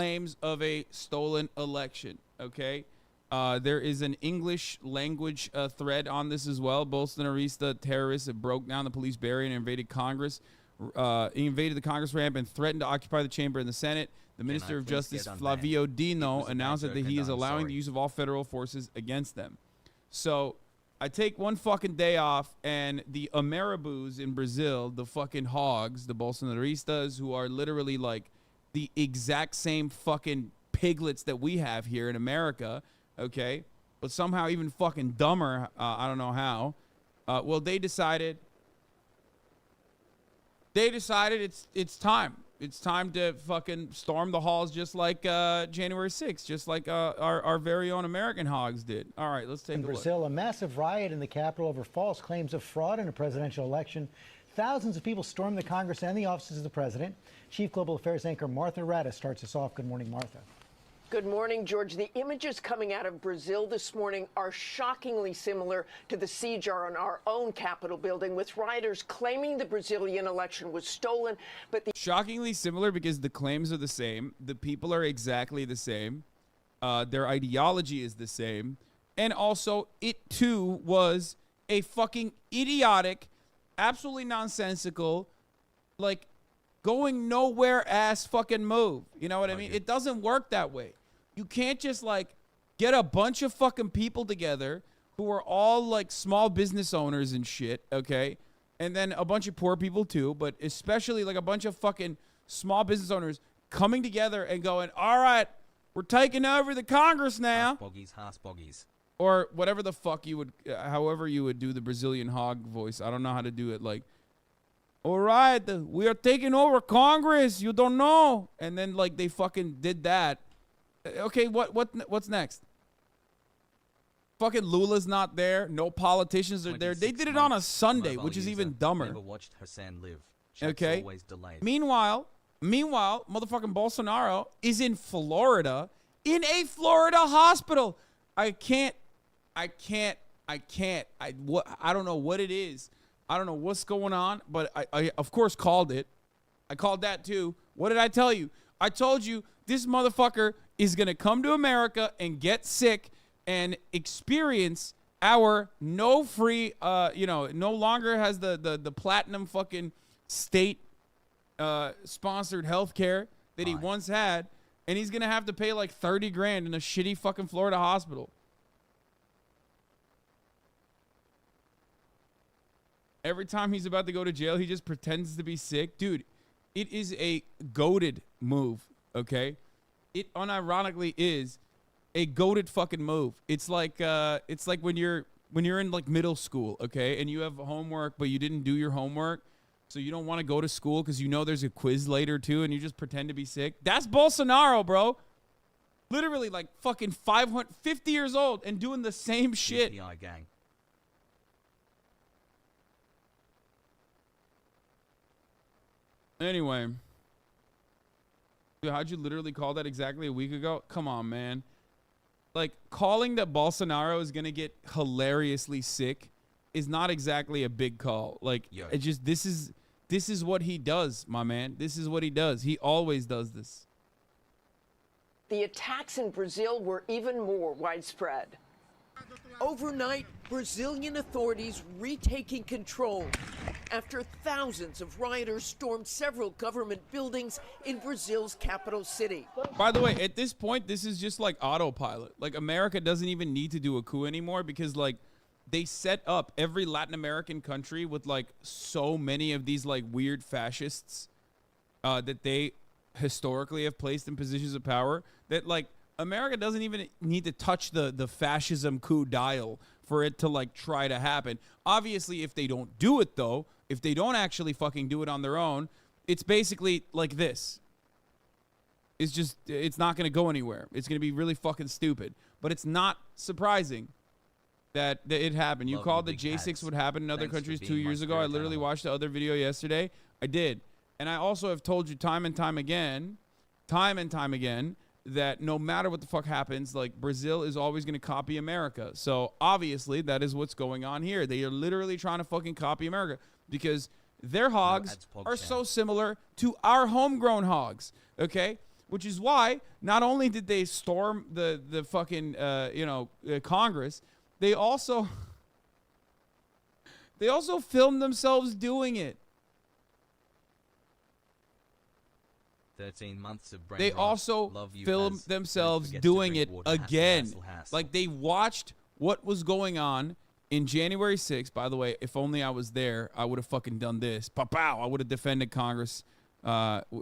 claims of a stolen election. Okay. There is an English language thread on this as well. Bolsonarista terrorists have broke down the police barrier and invaded Congress. Invaded the Congress ramp and threatened to occupy the chamber in the Senate. The Minister of Justice, Flavio Dino, announced that he is allowing the use of all federal forces against them. So I take one fucking day off, and the Amarabus in Brazil, the fucking hogs, the Bolsonaristas, who are literally like the exact same fucking piglets that we have here in America, okay, but somehow even fucking dumber. I don't know how. Well, they decided it's time. It's time to fucking storm the halls just like January 6th, just like our very own American hogs did. All right, let's take a look. In Brazil, a massive riot in the capital over false claims of fraud in a presidential election. Thousands of people stormed the Congress and the offices of the president. Chief Global Affairs anchor Martha Radis starts us off. Good morning, Martha. Good morning, George. The images coming out of Brazil this morning are shockingly similar to the siege on our own Capitol building, with rioters claiming the Brazilian election was stolen. But shockingly similar because the claims are the same. The people are exactly the same. Their ideology is the same. And also, it too was a fucking idiotic, absolutely nonsensical, like, going nowhere ass fucking move. You know what I mean? It doesn't work that way. You can't just like get a bunch of fucking people together who are all like small business owners and shit, okay? And then a bunch of poor people too, but especially like a bunch of fucking small business owners coming together and going, all right, we're taking over the Congress now. Boggies. Or whatever the fuck you would, however you would do the Brazilian hog voice. I don't know how to do it. Like, all right, we are taking over Congress. You don't know. And then like they fucking did that. Okay, what's next? Fucking Lula's not there. No politicians are there. They did it on a Sunday, which is even dumber. Never watched Hasan live. Okay. Always delayed. Meanwhile, motherfucking Bolsonaro is in Florida, in a Florida hospital. I don't know what it is. I don't know what's going on, but I of course called it. I called that too. What did I tell you? I told you this motherfucker is going to come to America and get sick and experience our no free, no longer has the platinum fucking state sponsored healthcare that he once had. And he's going to have to pay like 30 grand in a shitty fucking Florida hospital. Every time he's about to go to jail, he just pretends to be sick. Dude, it is a goated move, okay? It unironically is a goated fucking move. It's like when you're in like middle school, okay? And you have homework, but you didn't do your homework. So you don't want to go to school because you know there's a quiz later too, and you just pretend to be sick. That's Bolsonaro, bro. Literally like fucking 550 years old and doing the same shit. GPI gang. Anyway, dude, how'd you literally call that exactly a week ago? Come on, man. Like, calling that Bolsonaro is going to get hilariously sick is not exactly a big call. Like, it just, this is what he does, my man. This is what he does. He always does this. the attacks in Brazil were even more widespread. Overnight, Brazilian authorities retaking control after thousands of rioters stormed several government buildings in Brazil's capital city. By the way, at this point, this is just like autopilot. Like, America doesn't even need to do a coup anymore because, like, they set up every Latin American country with, like, so many of these, like, weird fascists that they historically have placed in positions of power that, like, America doesn't even need to touch the fascism coup dial for it to, like, try to happen. Obviously, if they don't do it, though, if they don't actually fucking do it on their own, it's basically like this. It's just, it's not going to go anywhere. It's going to be really fucking stupid. But it's not surprising that it happened. You called the J6 would happen in other countries 2 years ago. I literally watched the other video yesterday. I did. And I also have told you time and time again, that no matter what the fuck happens, like, Brazil is always going to copy America. So obviously that is what's going on here. They are literally trying to fucking copy America because their hogs are so similar to our homegrown hogs. Okay. which is why not only did they storm the fucking Congress, they also filmed themselves doing it. 13 months of brain They rot. also Love you, filmed Has. themselves Don't forget to doing drink it water. again. Hassle, hassle. Like they watched what was going on in January 6th. By the way, if only I was there, I would have fucking done this. Pow! I would have defended Congress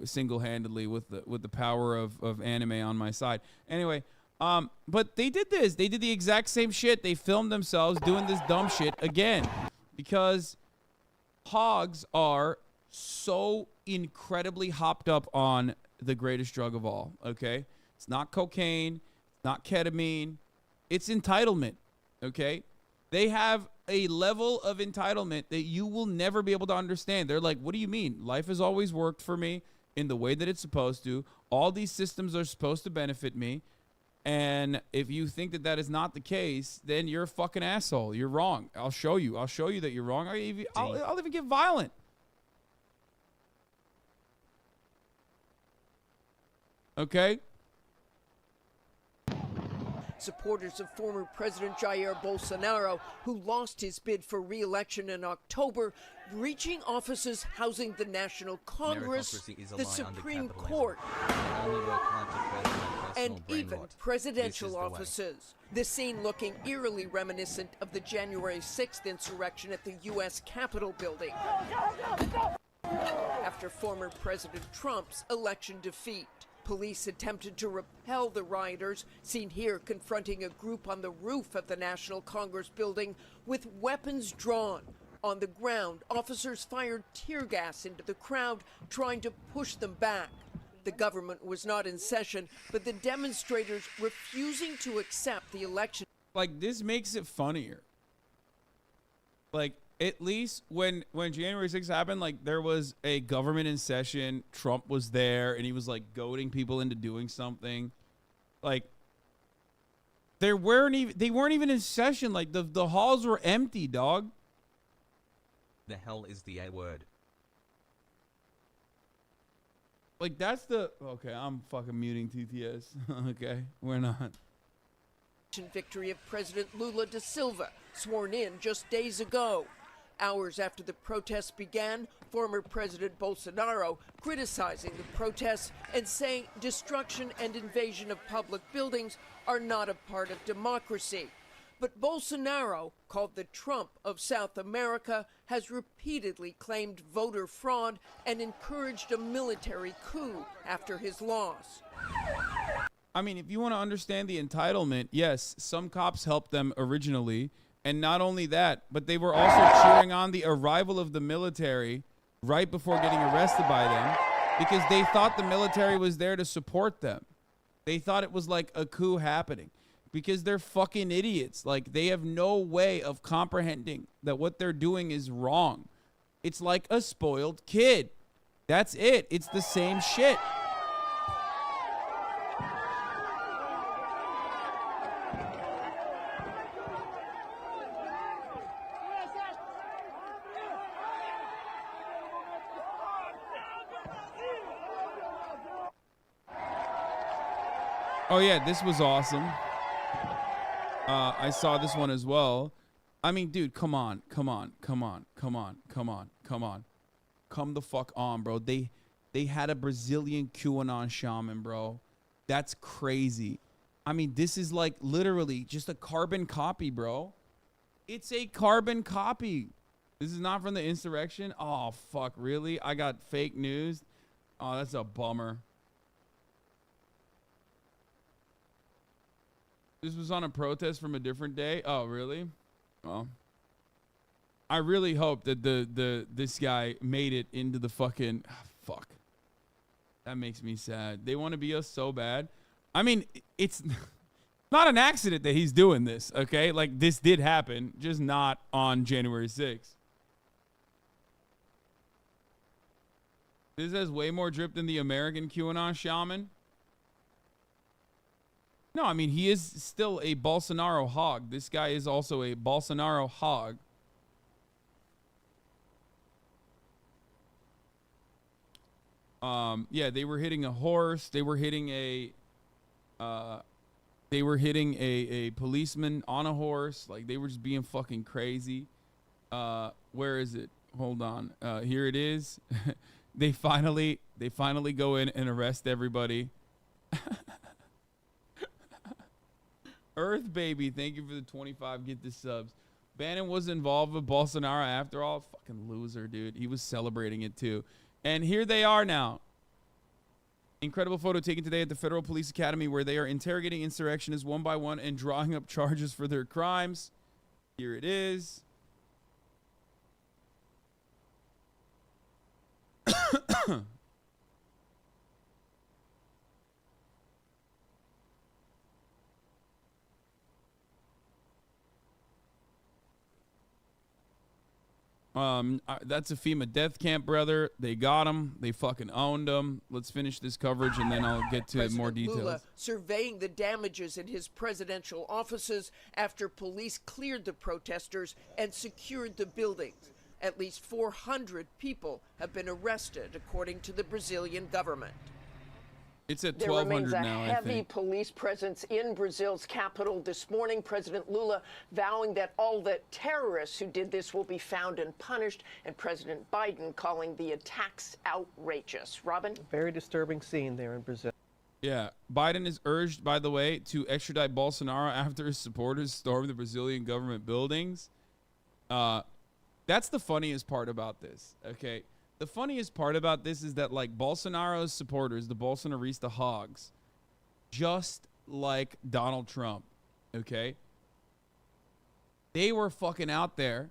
single-handedly with the power of anime on my side. Anyway, but they did this. They did the exact same shit. They filmed themselves doing this dumb shit again because hogs are so incredibly hopped up on the greatest drug of all, okay? It's not cocaine, it's not ketamine, it's entitlement, okay? They have a level of entitlement that you will never be able to understand. They're like, what do you mean? Life has always worked for me in the way that it's supposed to. All these systems are supposed to benefit me. And if you think that that is not the case, then you're a fucking asshole. You're wrong. I'll show you. I'll show you that you're wrong. I'll even get violent. Okay? Supporters of former President Jair Bolsonaro, who lost his bid for re-election in October, reaching offices housing the National Congress, Meritocracy is a the lie under Supreme capitalism. Court, They only work hard to further their personal and brain even rot. presidential This is the way. offices. The scene looking eerily reminiscent of the January 6th insurrection at the U.S. Capitol building. After former President Trump's election defeat, police attempted to repel the rioters, seen here confronting a group on the roof of the National Congress building with weapons drawn. On the ground, officers fired tear gas into the crowd, trying to push them back. The government was not in session, but the demonstrators refusing to accept the election. Like, this makes it funnier. Like, at least when January 6th happened, like, there was a government in session. Trump was there, and he was, like, goading people into doing something. Like, they weren't even in session. Like, the halls were empty, dog. The hell is the A word? Like, that's the... Okay, I'm fucking muting TTS. Okay, we're not. Victory of President Lula da Silva, sworn in just days ago. Hours after the protests began, former President Bolsonaro criticizing the protests and saying destruction and invasion of public buildings are not a part of democracy. But Bolsonaro, called the Trump of South America, has repeatedly claimed voter fraud and encouraged a military coup after his loss. I mean, if you want to understand the entitlement, yes, some cops helped them originally. And not only that, but they were also cheering on the arrival of the military right before getting arrested by them because they thought the military was there to support them. They thought it was like a coup happening because they're fucking idiots. Like, they have no way of comprehending that what they're doing is wrong. It's like a spoiled kid. That's it. It's the same shit. Oh yeah, this was awesome. I saw this one as well. I mean, dude, come on. Come the fuck on, bro. They had a Brazilian QAnon shaman, bro. That's crazy. I mean, this is like literally just a carbon copy, bro. It's a carbon copy. This is not from the insurrection. Oh, fuck, really? I got fake news. Oh, that's a bummer. This was on a protest from a different day. Oh, really? Well, I really hope that this guy made it into the fucking fuck. That makes me sad. They want to be us so bad. I mean, it's not an accident that he's doing this, okay? Like, this did happen, just not on January 6th. This has way more drip than the American QAnon shaman. No, I mean, he is still a Bolsonaro hog. This guy is also a Bolsonaro hog. Yeah, they were hitting a horse. They were hitting a policeman on a horse. Like, they were just being fucking crazy. Where is it? Hold on. Here it is. They finally go in and arrest everybody. Earth Baby, thank you for the 25. Get the subs. Bannon was involved with Bolsonaro after all. Fucking loser, dude. He was celebrating it too. And here they are now. Incredible photo taken today at the Federal Police Academy where they are interrogating insurrectionists one by one and drawing up charges for their crimes. Here it is. That's a FEMA death camp, brother. They got him. They fucking owned him. Let's finish this coverage and then I'll get to more details. Lula surveying the damages in his presidential offices after police cleared the protesters and secured the buildings. At least 400 people have been arrested, according to the Brazilian government. It's at There 1,200 remains now, a I heavy think. police presence in Brazil's capital this morning. President Lula vowing that all the terrorists who did this will be found and punished, and President Biden calling the attacks outrageous. Robin? Very disturbing scene there in Brazil. Yeah. Biden is urged, by the way, to extradite Bolsonaro after his supporters stormed the Brazilian government buildings. That's the funniest part about this, okay? The funniest part about this is that, like, Bolsonaro's supporters, the Bolsonarista hogs, just like Donald Trump, okay? They were fucking out there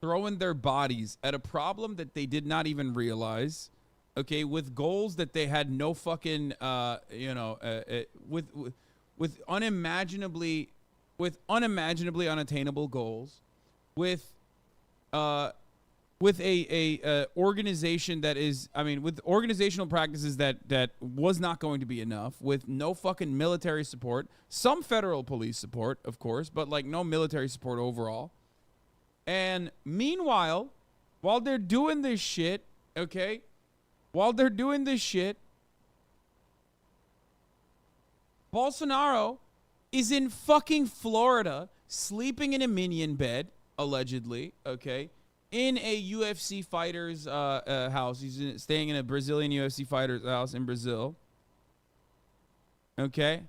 throwing their bodies at a problem that they did not even realize, okay, with goals that they had no fucking, with unimaginably unattainable goals, with a organization that is, with organizational practices that was not going to be enough, with no fucking military support, some federal police support, of course, but like no military support overall. And meanwhile, while they're doing this shit, okay, Bolsonaro is in fucking Florida, sleeping in a minion bed, allegedly, okay, in a UFC fighter's house. He's staying in a Brazilian UFC fighter's house in Brazil. Okay.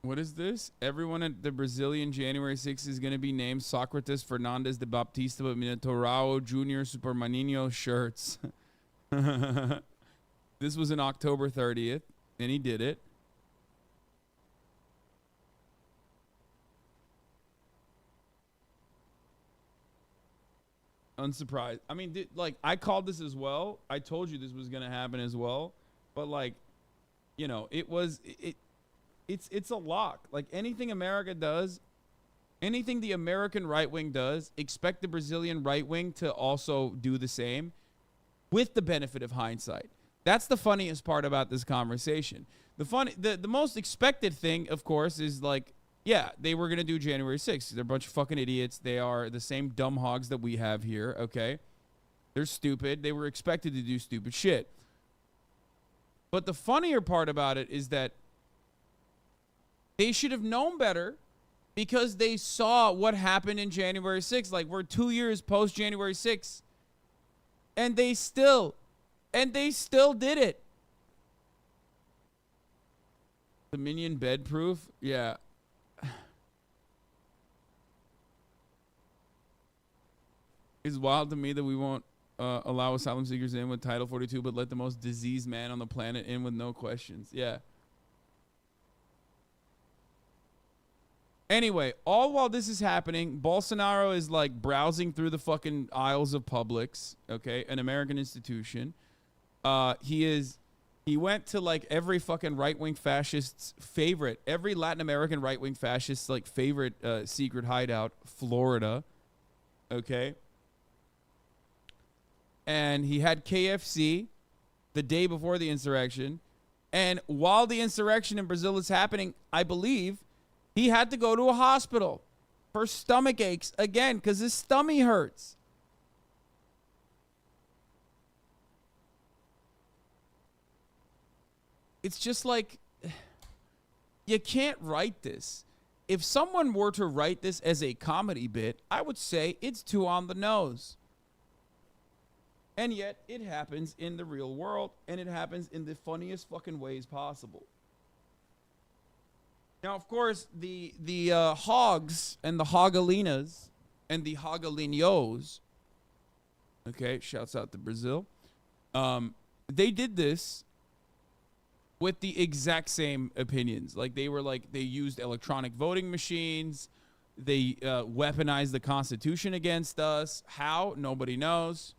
What is this? Everyone at the Brazilian January 6th is going to be named Socrates Fernandes de Baptista Minotauro Jr. Supermaninho shirts. This was in October 30th, and he did it. Unsurprised. I mean, I called this as well. I told you this was going to happen as well. But, like, you know, it's a lock. Like, anything America does, anything the American right wing does, expect the Brazilian right wing to also do the same with the benefit of hindsight. That's the funniest part about this conversation. The most expected thing, of course, is like, yeah, they were going to do January 6th. They're a bunch of fucking idiots. They are the same dumb hogs that we have here, okay? They're stupid. They were expected to do stupid shit. But the funnier part about it is that they should have known better because they saw what happened in January 6th. Like, we're 2 years post January 6th. And they still did it. The minion bed proof? Yeah. It's wild to me that we won't allow asylum seekers in with Title 42, but let the most diseased man on the planet in with no questions. Yeah. Anyway, all while this is happening, Bolsonaro is like browsing through the fucking aisles of Publix, okay, an American institution. He went to like every fucking right-wing fascist's favorite, every Latin American right-wing fascist's like favorite secret hideout, Florida, okay. And he had KFC the day before the insurrection. And while the insurrection in Brazil is happening, I believe he had to go to a hospital for stomach aches again because his stomach hurts. It's just like, you can't write this. If someone were to write this as a comedy bit, I would say it's too on the nose. And yet, it happens in the real world, and it happens in the funniest fucking ways possible. Now, of course, the hogs and the hogalinas and the hogalinos, okay, shouts out to Brazil, they did this with the exact same opinions. Like, they used electronic voting machines. They weaponized the Constitution against us. How? Nobody knows.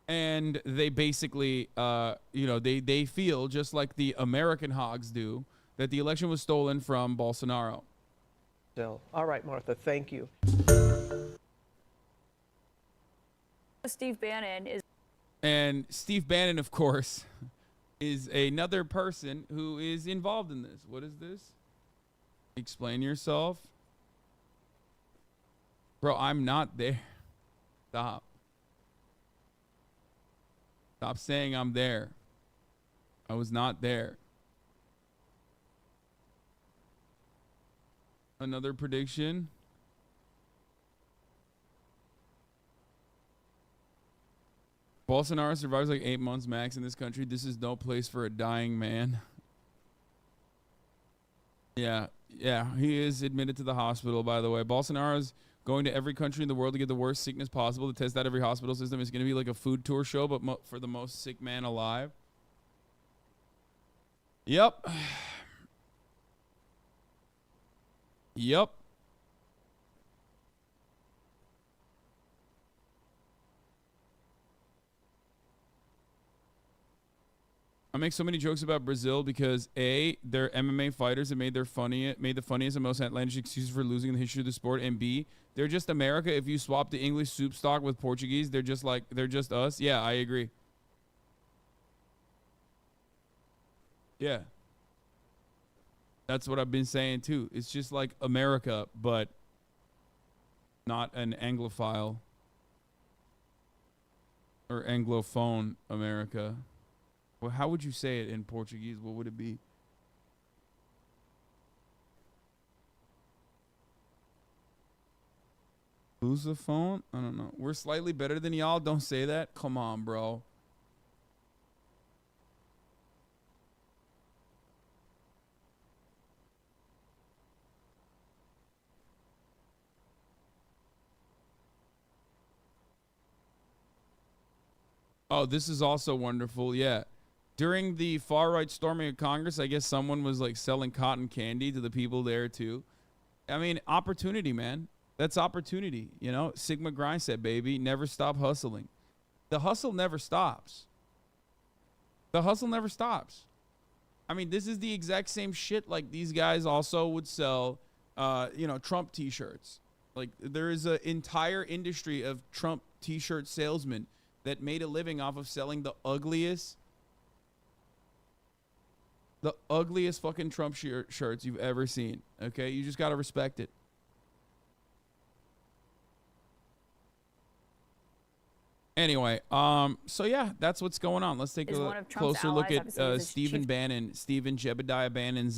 And they basically, they feel, just like the American hogs do, that the election was stolen from Bolsonaro. All right, Martha, thank you. Steve Bannon is... And Steve Bannon, of course, is another person who is involved in this. What is this? Explain yourself. Bro, I'm not there. Stop. Stop saying I'm there. I was not there. Another prediction. Bolsonaro survives like 8 months max in this country. This is no place for a dying man. Yeah, he is admitted to the hospital, by the way. Bolsonaro's going to every country in the world to get the worst sickness possible to test out every hospital system. It's going to be like a food tour show, but for the most sick man alive. Yep. Yep. I make so many jokes about Brazil because A, they're MMA fighters that made the funniest and most outlandish excuses for losing in the history of the sport, and B, they're just America. If you swap the English soup stock with Portuguese, they're just us. Yeah, I agree. Yeah. That's what I've been saying too. It's just like America, but not an Anglophile or Anglophone America. Well, how would you say it in Portuguese? What would it be? Lusophone? I don't know. We're slightly better than y'all. Don't say that. Come on, bro. Oh, this is also wonderful. Yeah. During the far-right storming of Congress, I guess someone was like selling cotton candy to the people there too. I mean, opportunity, man. That's opportunity, you know? Sigma grind set, baby. Never stop hustling. The hustle never stops. The hustle never stops. I mean, this is the exact same shit like these guys also would sell, Trump t-shirts. Like, there is an entire industry of Trump t-shirt salesmen that made a living off of selling the ugliest fucking Trump shirts you've ever seen. Okay? You just got to respect it. Anyway, so yeah, that's what's going on. Let's take a closer look at Stephen Bannon, Stephen Jebediah Bannon's,